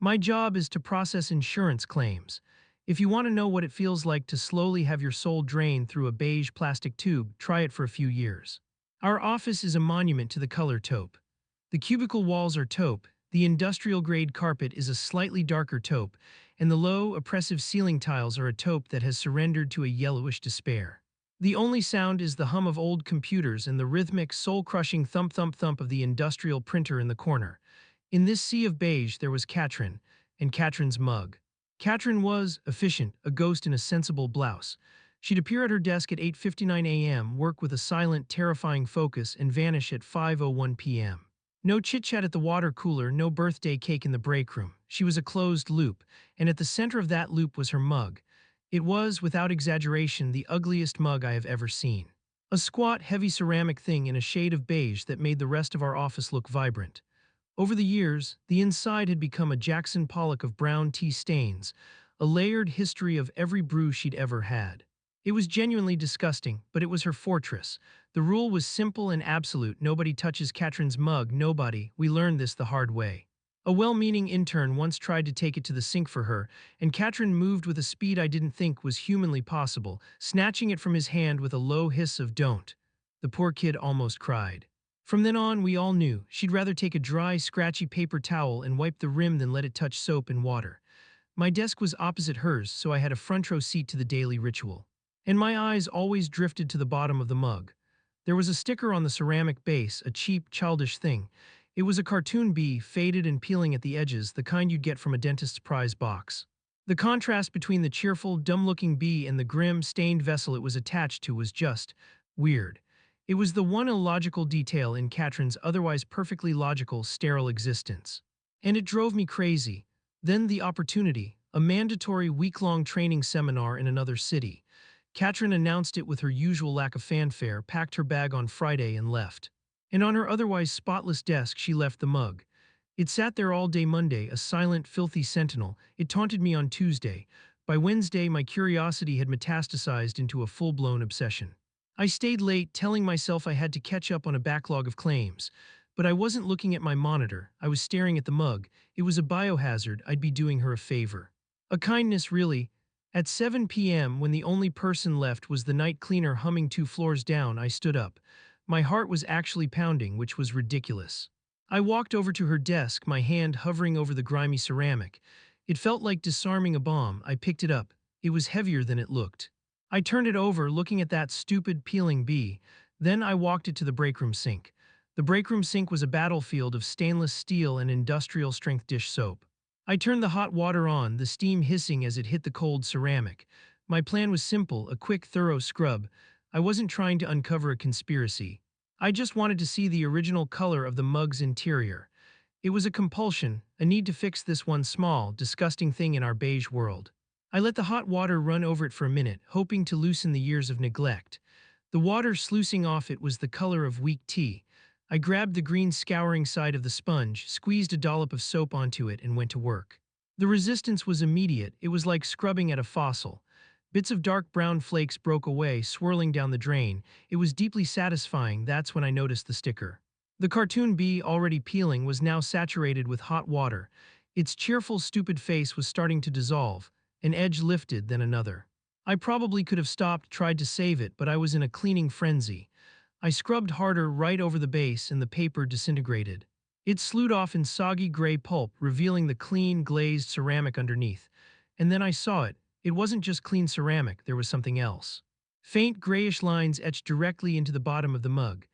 My job is to process insurance claims. If you want to know what it feels like to slowly have your soul drained through a beige plastic tube, try it for a few years. Our office is a monument to the color taupe. The cubicle walls are taupe, the industrial-grade carpet is a slightly darker taupe, and the low, oppressive ceiling tiles are a taupe that has surrendered to a yellowish despair. The only sound is the hum of old computers and the rhythmic, soul-crushing thump-thump-thump of the industrial printer in the corner. In this sea of beige there was Katrin, and Katrin's mug. Katrin was efficient, a ghost in a sensible blouse. She'd appear at her desk at 8:59 a.m., work with a silent, terrifying focus, and vanish at 5:01 p.m. No chit-chat at the water cooler, no birthday cake in the break room. She was a closed loop, and at the center of that loop was her mug. It was, without exaggeration, the ugliest mug I have ever seen. A squat, heavy ceramic thing in a shade of beige that made the rest of our office look vibrant. Over the years, the inside had become a Jackson Pollock of brown tea stains, a layered history of every brew she'd ever had. It was genuinely disgusting, but it was her fortress. The rule was simple and absolute: nobody touches Katrin's mug, nobody. We learned this the hard way. A well-meaning intern once tried to take it to the sink for her, and Katrin moved with a speed I didn't think was humanly possible, snatching it from his hand with a low hiss of "Don't." The poor kid almost cried. From then on, we all knew she'd rather take a dry, scratchy paper towel and wipe the rim than let it touch soap and water. My desk was opposite hers, so I had a front row seat to the daily ritual. And my eyes always drifted to the bottom of the mug. There was a sticker on the ceramic base, a cheap, childish thing. It was a cartoon bee, faded and peeling at the edges, the kind you'd get from a dentist's prize box. The contrast between the cheerful, dumb-looking bee and the grim, stained vessel it was attached to was just weird. It was the one illogical detail in Katrin's otherwise perfectly logical, sterile existence. And it drove me crazy. Then the opportunity, a mandatory week-long training seminar in another city. Katrin announced it with her usual lack of fanfare, packed her bag on Friday and left. And on her otherwise spotless desk she left the mug. It sat there all day Monday, a silent, filthy sentinel. It taunted me on Tuesday. By Wednesday my curiosity had metastasized into a full-blown obsession. I stayed late, telling myself I had to catch up on a backlog of claims. But I wasn't looking at my monitor, I was staring at the mug. It was a biohazard. I'd be doing her a favor. A kindness, really. At 7 p.m., when the only person left was the night cleaner humming 2 floors down, I stood up. My heart was actually pounding, which was ridiculous. I walked over to her desk, my hand hovering over the grimy ceramic. It felt like disarming a bomb. I picked it up. It was heavier than it looked. I turned it over, looking at that stupid, peeling bee. Then I walked it to the breakroom sink. The breakroom sink was a battlefield of stainless steel and industrial-strength dish soap. I turned the hot water on, the steam hissing as it hit the cold ceramic. My plan was simple, a quick, thorough scrub. I wasn't trying to uncover a conspiracy. I just wanted to see the original color of the mug's interior. It was a compulsion, a need to fix this one small, disgusting thing in our beige world. I let the hot water run over it for a minute, hoping to loosen the years of neglect. The water sluicing off it was the color of weak tea. I grabbed the green scouring side of the sponge, squeezed a dollop of soap onto it, and went to work. The resistance was immediate. It was like scrubbing at a fossil. Bits of dark brown flakes broke away, swirling down the drain. It was deeply satisfying. That's when I noticed the sticker. The cartoon bee, already peeling, was now saturated with hot water. Its cheerful, stupid face was starting to dissolve. An edge lifted, then another. I probably could have stopped, tried to save it, but I was in a cleaning frenzy. I scrubbed harder right over the base and the paper disintegrated. It slewed off in soggy gray pulp, revealing the clean, glazed ceramic underneath. And then I saw it. It wasn't just clean ceramic, there was something else. Faint grayish lines etched directly into the bottom of the mug.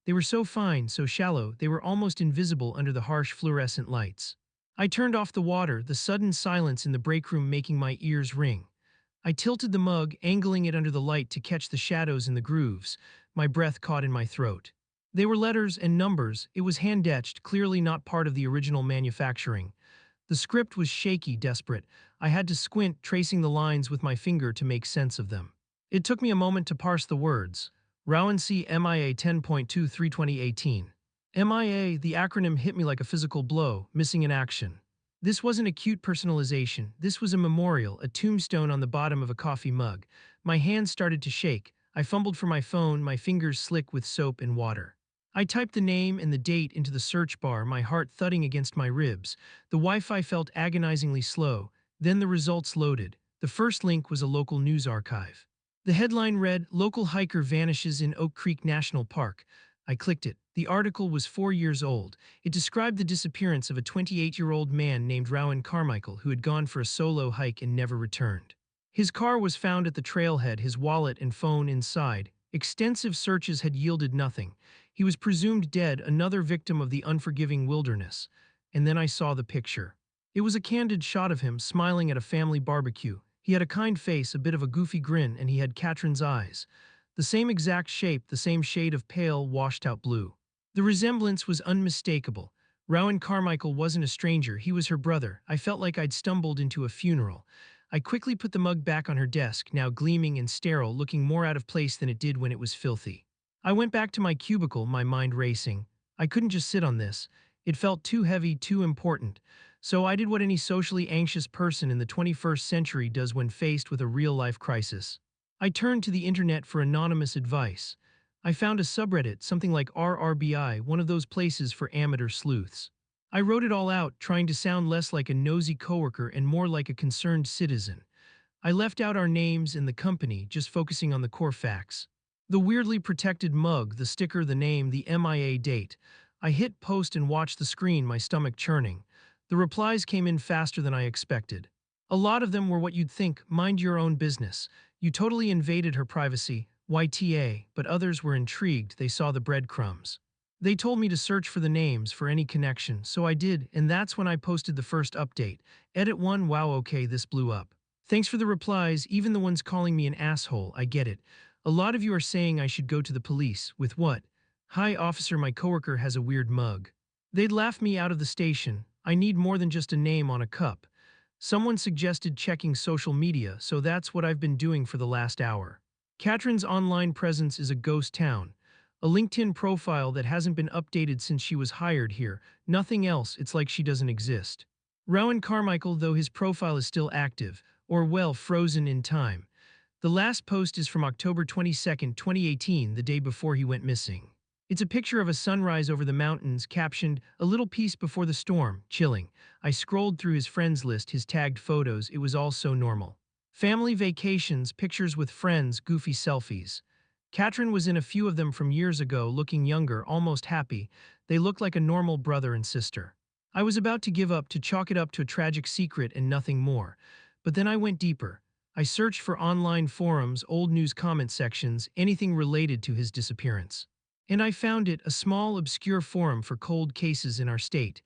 They were so fine, so shallow, they were almost invisible under the harsh fluorescent lights. I turned off the water, the sudden silence in the break room making my ears ring. I tilted the mug, angling it under the light to catch the shadows in the grooves. My breath caught in my throat. They were letters and numbers. It was hand-etched, clearly not part of the original manufacturing. The script was shaky, desperate. I had to squint, tracing the lines with my finger to make sense of them. It took me a moment to parse the words. Rowan C. MIA 10.23/2018. MIA, the acronym hit me like a physical blow, missing in action. This wasn't a cute personalization. This was a memorial, a tombstone on the bottom of a coffee mug. My hands started to shake. I fumbled for my phone, my fingers slick with soap and water. I typed the name and the date into the search bar, my heart thudding against my ribs. The Wi-Fi felt agonizingly slow. Then the results loaded. The first link was a local news archive. The headline read, "Local hiker vanishes in Oak Creek National Park." I clicked it. The article was 4 years old. It described the disappearance of a 28-year-old man named Rowan Carmichael who had gone for a solo hike and never returned. His car was found at the trailhead, his wallet and phone inside. Extensive searches had yielded nothing. He was presumed dead, another victim of the unforgiving wilderness. And then I saw the picture. It was a candid shot of him smiling at a family barbecue. He had a kind face, a bit of a goofy grin, and he had Katrin's eyes. The same exact shape, the same shade of pale, washed-out blue. The resemblance was unmistakable. Rowan Carmichael wasn't a stranger, he was her brother. I felt like I'd stumbled into a funeral. I quickly put the mug back on her desk, now gleaming and sterile, looking more out of place than it did when it was filthy. I went back to my cubicle, my mind racing. I couldn't just sit on this. It felt too heavy, too important. So I did what any socially anxious person in the 21st century does when faced with a real-life crisis. I turned to the internet for anonymous advice. I found a subreddit, something like RRBI, one of those places for amateur sleuths. I wrote it all out, trying to sound less like a nosy coworker and more like a concerned citizen. I left out our names and the company, just focusing on the core facts. The weirdly protected mug, the sticker, the name, the MIA date. I hit post and watched the screen, my stomach churning. The replies came in faster than I expected. A lot of them were what you'd think, mind your own business. You totally invaded her privacy, YTA, but others were intrigued, they saw the breadcrumbs. They told me to search for the names, for any connection, so I did, and that's when I posted the first update. Edit 1, wow, okay, this blew up. Thanks for the replies, even the ones calling me an asshole, I get it. A lot of you are saying I should go to the police. With what? Hi, officer, my coworker has a weird mug. They'd laugh me out of the station. I need more than just a name on a cup. Someone suggested checking social media, so that's what I've been doing for the last hour. Katrin's online presence is a ghost town. A LinkedIn profile that hasn't been updated since she was hired here. Nothing else, it's like she doesn't exist. Rowan Carmichael, though his profile is still active, or well, frozen in time. The last post is from October 22, 2018, the day before he went missing. It's a picture of a sunrise over the mountains, captioned, "A little peace before the storm, chilling." I scrolled through his friends list, his tagged photos, it was all so normal. Family vacations, pictures with friends, goofy selfies. Katrin was in a few of them from years ago, looking younger, almost happy. They looked like a normal brother and sister. I was about to give up, to chalk it up to a tragic secret and nothing more. But then I went deeper. I searched for online forums, old news comment sections, anything related to his disappearance. And I found it, a small, obscure forum for cold cases in our state.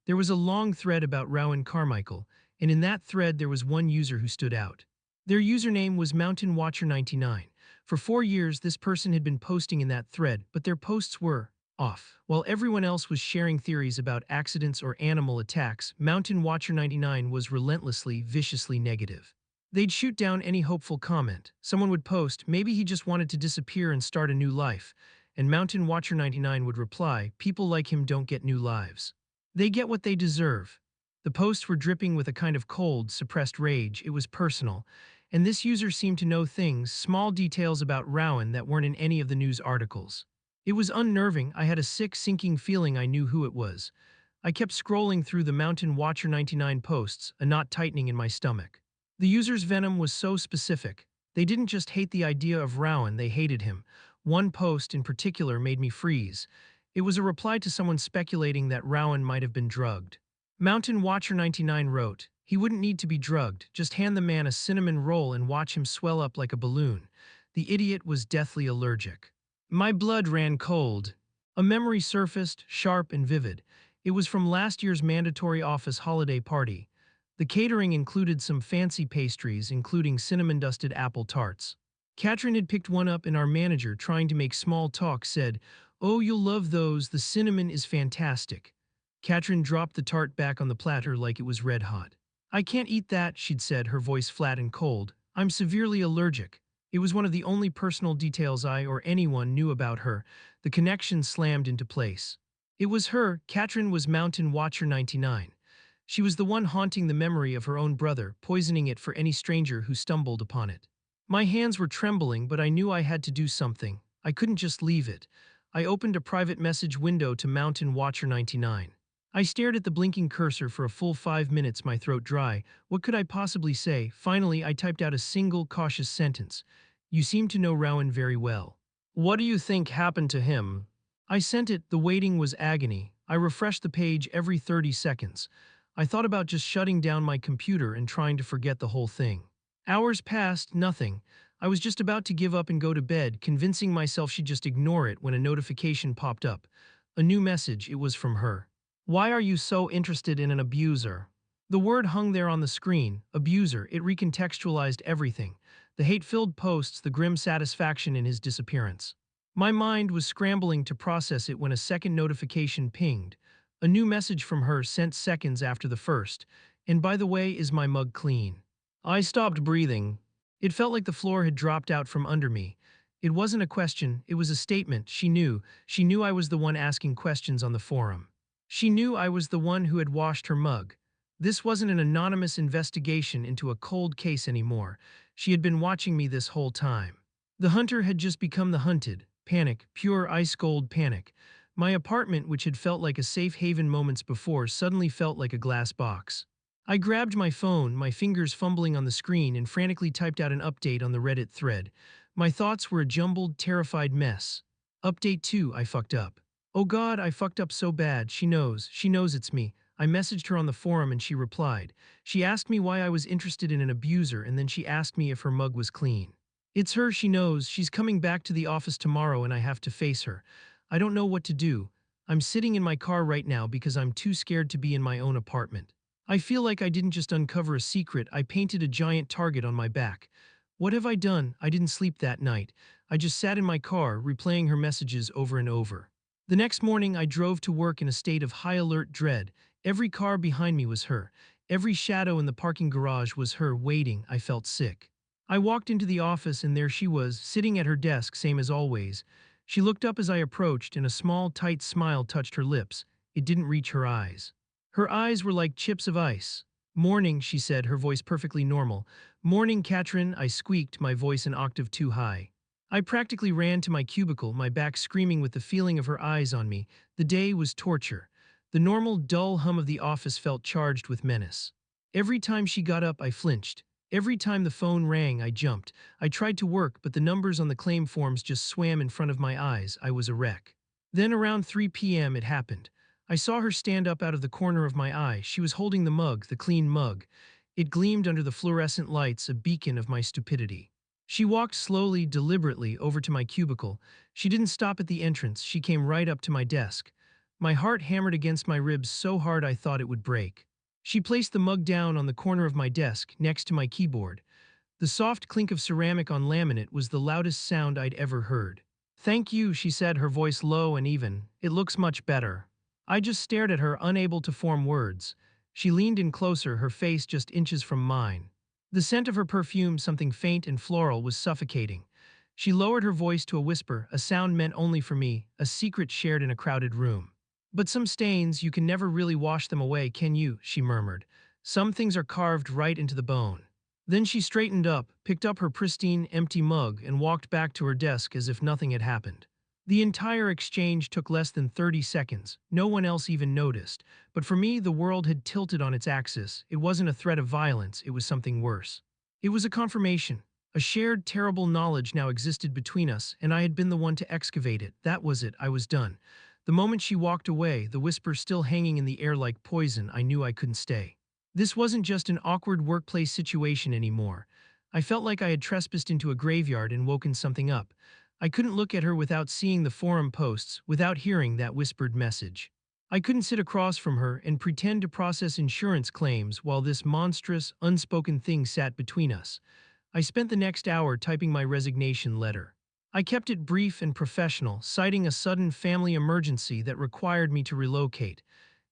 There was a long thread about Rowan Carmichael, and in that thread there was one user who stood out. Their username was Mountain Watcher 99. For 4 years, this person had been posting in that thread, but their posts were off. While everyone else was sharing theories about accidents or animal attacks, Mountain Watcher 99 was relentlessly, viciously negative. They'd shoot down any hopeful comment. Someone would post, maybe he just wanted to disappear and start a new life. And Mountain Watcher 99 would reply, people like him don't get new lives. They get what they deserve. The posts were dripping with a kind of cold, suppressed rage. It was personal. And this user seemed to know things, small details about Rowan that weren't in any of the news articles. It was unnerving. I had a sick, sinking feeling I knew who it was. I kept scrolling through the Mountain Watcher 99 posts, a knot tightening in my stomach. The user's venom was so specific. They didn't just hate the idea of Rowan, they hated him. One post in particular made me freeze. It was a reply to someone speculating that Rowan might have been drugged. Mountain Watcher 99 wrote, he wouldn't need to be drugged, just hand the man a cinnamon roll and watch him swell up like a balloon. The idiot was deathly allergic. My blood ran cold. A memory surfaced, sharp and vivid. It was from last year's mandatory office holiday party. The catering included some fancy pastries, including cinnamon-dusted apple tarts. Katrin had picked one up and our manager, trying to make small talk, said, "Oh, you'll love those, the cinnamon is fantastic." Katrin dropped the tart back on the platter like it was red hot. "I can't eat that," she'd said, her voice flat and cold. "I'm severely allergic." It was one of the only personal details I or anyone knew about her. The connection slammed into place. It was her. Katrin was Mountain Watcher 99. She was the one haunting the memory of her own brother, poisoning it for any stranger who stumbled upon it. My hands were trembling, but I knew I had to do something. I couldn't just leave it. I opened a private message window to Mountain Watcher 99. I stared at the blinking cursor for a full 5 minutes, my throat dry. What could I possibly say? Finally, I typed out a single cautious sentence. You seem to know Rowan very well. What do you think happened to him? I sent it. The waiting was agony. I refreshed the page every 30 seconds. I thought about just shutting down my computer and trying to forget the whole thing. Hours passed, nothing. I was just about to give up and go to bed, convincing myself she'd just ignore it when a notification popped up. A new message. It was from her. Why are you so interested in an abuser? The word hung there on the screen, abuser. It recontextualized everything. The hate-filled posts, the grim satisfaction in his disappearance. My mind was scrambling to process it when a second notification pinged. A new message from her sent seconds after the first. And by the way, is my mug clean? I stopped breathing. It felt like the floor had dropped out from under me. It wasn't a question, it was a statement. She knew. She knew I was the one asking questions on the forum. She knew I was the one who had washed her mug. This wasn't an anonymous investigation into a cold case anymore. She had been watching me this whole time. The hunter had just become the hunted. Panic, pure ice-cold panic. My apartment, which had felt like a safe haven moments before, suddenly felt like a glass box. I grabbed my phone, my fingers fumbling on the screen, and frantically typed out an update on the Reddit thread. My thoughts were a jumbled, terrified mess. Update 2, I fucked up. Oh God, I fucked up so bad. She knows it's me. I messaged her on the forum and she replied. She asked me why I was interested in an abuser, and then she asked me if her mug was clean. It's her, she knows. She's coming back to the office tomorrow and I have to face her. I don't know what to do. I'm sitting in my car right now because I'm too scared to be in my own apartment. I feel like I didn't just uncover a secret, I painted a giant target on my back. What have I done? I didn't sleep that night. I just sat in my car, replaying her messages over and over. The next morning, I drove to work in a state of high alert dread. Every car behind me was her. Every shadow in the parking garage was her, waiting. I felt sick. I walked into the office and there she was, sitting at her desk, same as always. She looked up as I approached and a small, tight smile touched her lips. It didn't reach her eyes. Her eyes were like chips of ice. Morning, she said, her voice perfectly normal. Morning, Katrin, I squeaked, my voice an octave too high. I practically ran to my cubicle, my back screaming with the feeling of her eyes on me. The day was torture. The normal, dull hum of the office felt charged with menace. Every time she got up, I flinched. Every time the phone rang, I jumped. I tried to work, but the numbers on the claim forms just swam in front of my eyes. I was a wreck. Then around 3 p.m. it happened. I saw her stand up out of the corner of my eye. She was holding the mug, the clean mug. It gleamed under the fluorescent lights, a beacon of my stupidity. She walked slowly, deliberately, over to my cubicle. She didn't stop at the entrance. She came right up to my desk. My heart hammered against my ribs so hard I thought it would break. She placed the mug down on the corner of my desk, next to my keyboard. The soft clink of ceramic on laminate was the loudest sound I'd ever heard. Thank you, she said, her voice low and even. It looks much better. I just stared at her, unable to form words. She leaned in closer, her face just inches from mine. The scent of her perfume, something faint and floral, was suffocating. She lowered her voice to a whisper, a sound meant only for me, a secret shared in a crowded room. But some stains, you can never really wash them away, can you? She murmured. Some things are carved right into the bone. Then she straightened up, picked up her pristine, empty mug, and walked back to her desk as if nothing had happened. The entire exchange took less than 30 seconds. No one else even noticed. But for me, the world had tilted on its axis. It wasn't a threat of violence, it was something worse. It was a confirmation. A shared, terrible knowledge now existed between us, and I had been the one to excavate it. That was it, I was done. The moment she walked away, the whisper still hanging in the air like poison, I knew I couldn't stay. This wasn't just an awkward workplace situation anymore. I felt like I had trespassed into a graveyard and woken something up. I couldn't look at her without seeing the forum posts, without hearing that whispered message. I couldn't sit across from her and pretend to process insurance claims while this monstrous, unspoken thing sat between us. I spent the next hour typing my resignation letter. I kept it brief and professional, citing a sudden family emergency that required me to relocate.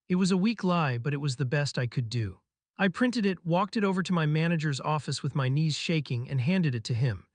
It was a weak lie, but it was the best I could do. I printed it, walked it over to my manager's office with my knees shaking, and handed it to him.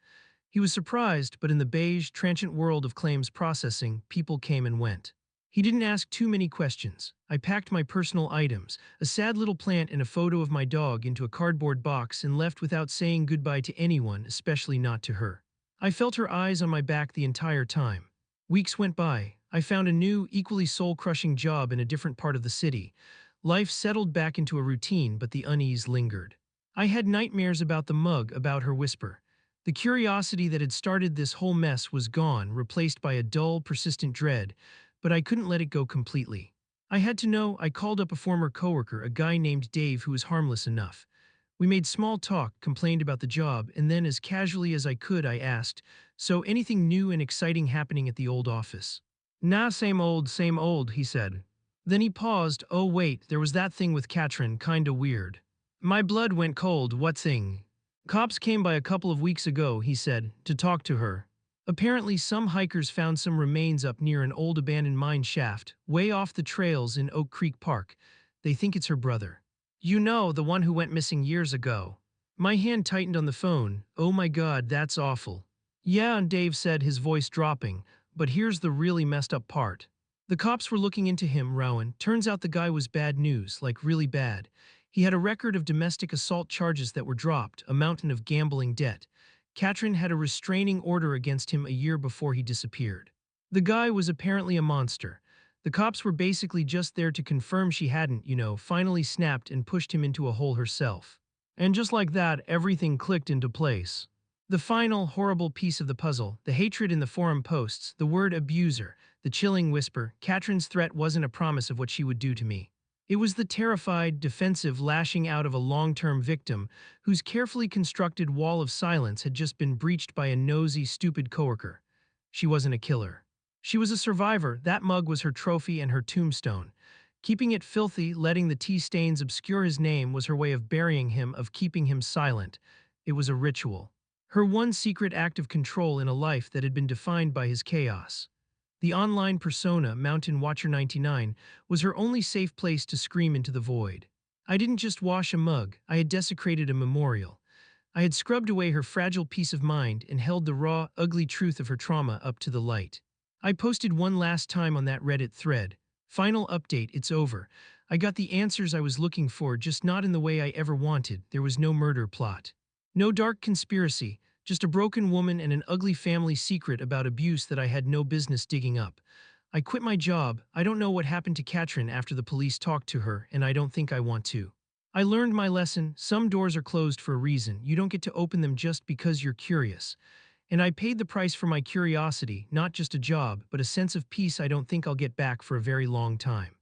He was surprised, but in the beige, transient world of claims processing, people came and went. He didn't ask too many questions. I packed my personal items, a sad little plant and a photo of my dog, into a cardboard box and left without saying goodbye to anyone, especially not to her. I felt her eyes on my back the entire time. Weeks went by. I found a new, equally soul-crushing job in a different part of the city. Life settled back into a routine, but the unease lingered. I had nightmares about the mug, about her whisper. The curiosity that had started this whole mess was gone, replaced by a dull, persistent dread, but I couldn't let it go completely. I had to know. I called up a former coworker, a guy named Dave who was harmless enough. We made small talk, complained about the job, and then as casually as I could, I asked, "So anything new and exciting happening at the old office?" "Nah, same old," he said. Then he paused. "Oh wait, there was that thing with Katrin, kinda weird." My blood went cold. "What thing?" "Cops came by a couple of weeks ago," he said, "to talk to her. Apparently some hikers found some remains up near an old abandoned mine shaft, way off the trails in Oak Creek Park. They think it's her brother. You know, the one who went missing years ago." My hand tightened on the phone. "Oh my god, that's awful." "Yeah," and Dave said, his voice dropping, "but here's the really messed up part. The cops were looking into him, Rowan. Turns out the guy was bad news, like really bad. He had a record of domestic assault charges that were dropped, a mountain of gambling debt. Katrin had a restraining order against him a year before he disappeared. The guy was apparently a monster. The cops were basically just there to confirm she hadn't, finally snapped and pushed him into a hole herself. And just like that, everything clicked into place. The final, horrible piece of the puzzle, the hatred in the forum posts, the word abuser, the chilling whisper, Katrin's threat wasn't a promise of what she would do to me. It was the terrified, defensive lashing out of a long-term victim whose carefully constructed wall of silence had just been breached by a nosy, stupid coworker. She wasn't a killer. She was a survivor. That mug was her trophy and her tombstone. Keeping it filthy, letting the tea stains obscure his name was her way of burying him, of keeping him silent. It was a ritual. Her one secret act of control in a life that had been defined by his chaos. The online persona, Mountain Watcher 99, was her only safe place to scream into the void. I didn't just wash a mug, I had desecrated a memorial. I had scrubbed away her fragile peace of mind and held the raw, ugly truth of her trauma up to the light. I posted one last time on that Reddit thread. Final update, it's over. I got the answers I was looking for, just not in the way I ever wanted. There was no murder plot. No dark conspiracy, just a broken woman and an ugly family secret about abuse that I had no business digging up. I quit my job. I don't know what happened to Katrin after the police talked to her, and I don't think I want to. I learned my lesson. Some doors are closed for a reason. You don't get to open them just because you're curious. And I paid the price for my curiosity, not just a job, but a sense of peace I don't think I'll get back for a very long time.